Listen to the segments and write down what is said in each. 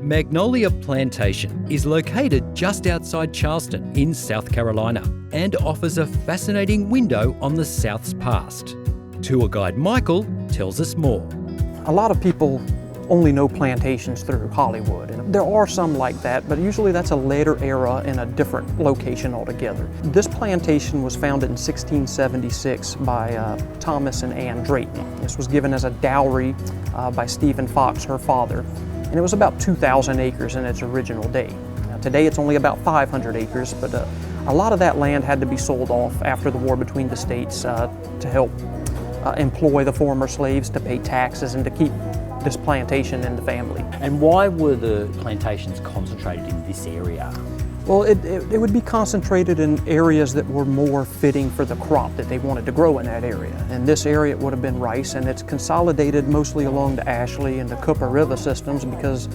Magnolia Plantation is located just outside Charleston in South Carolina and offers a fascinating window on the South's past. Tour guide Michael tells us more. A lot of people only know plantations through Hollywood, and there are some like that, but usually that's a later era in a different location altogether. This plantation was founded in 1676 by Thomas and Ann Drayton. This was given as a dowry by Stephen Fox, her father, and it was about 2,000 acres in its original day. Now, today it's only about 500 acres, but a lot of that land had to be sold off after the war between the states to help employ the former slaves, to pay taxes, and to keep this plantation in the family. And why were the plantations concentrated in this area? Well, it would be concentrated in areas that were more fitting for the crop that they wanted to grow in that area. In this area it would have been rice, and it's consolidated mostly along the Ashley and the Cooper River systems because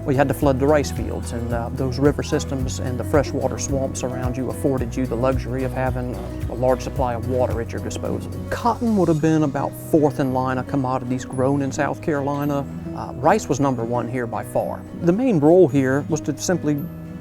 we had to flood the rice fields, and those river systems and the freshwater swamps around you afforded you the luxury of having a large supply of water at your disposal. Cotton would have been about fourth in line of commodities grown in South Carolina. Rice was number one here by far. The main role here was to simply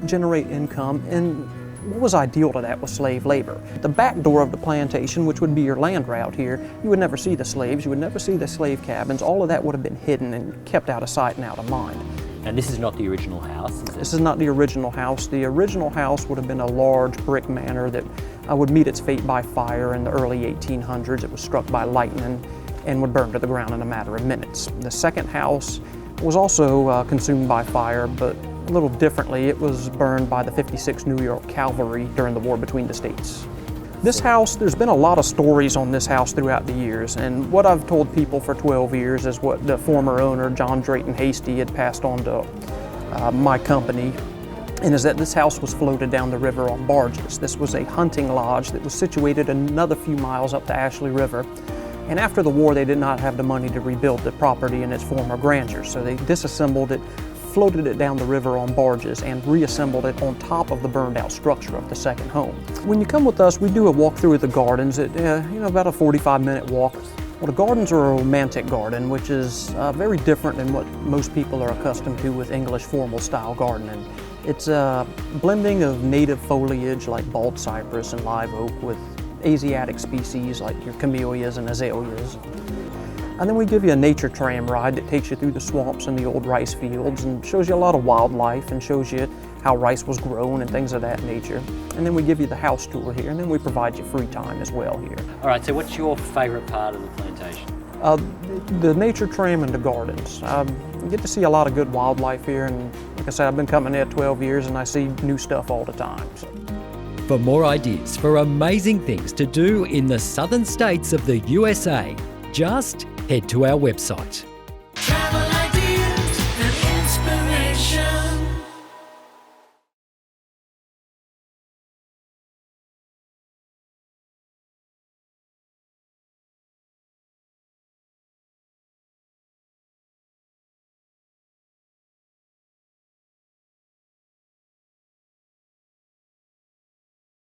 generate income, and what was ideal to that was slave labor. The back door of the plantation, which would be your land route here, you would never see the slaves, you would never see the slave cabins. All of that would have been hidden and kept out of sight and out of mind. And this is not the original house, is it? This is not the original house. The original house would have been a large brick manor that would meet its fate by fire in the early 1800s. It was struck by lightning and would burn to the ground in a matter of minutes. The second house was also consumed by fire, but a little differently. It was burned by the 56th New York Cavalry during the war between the states. This house, there's been a lot of stories on this house throughout the years, and what I've told people for 12 years is what the former owner, John Drayton Hasty, had passed on to my company, and is that this house was floated down the river on barges. This was a hunting lodge that was situated another few miles up the Ashley River, and after the war they did not have the money to rebuild the property in its former grandeur, so they disassembled it, floated it down the river on barges, and reassembled it on top of the burned out structure of the second home. When you come with us, we do a walk through the gardens, about a 45-minute walk. Well, the gardens are a romantic garden, which is very different than what most people are accustomed to with English formal style gardening. It's a blending of native foliage like bald cypress and live oak with Asiatic species like your camellias and azaleas. And then we give you a nature tram ride that takes you through the swamps and the old rice fields and shows you a lot of wildlife and shows you how rice was grown and things of that nature. And then we give you the house tour here, and then we provide you free time as well here. All right, so what's your favorite part of the plantation? The nature tram and the gardens. You get to see a lot of good wildlife here, and like I said, I've been coming here 12 years and I see new stuff all the time. So. For more ideas for amazing things to do in the southern states of the USA, just head to our website.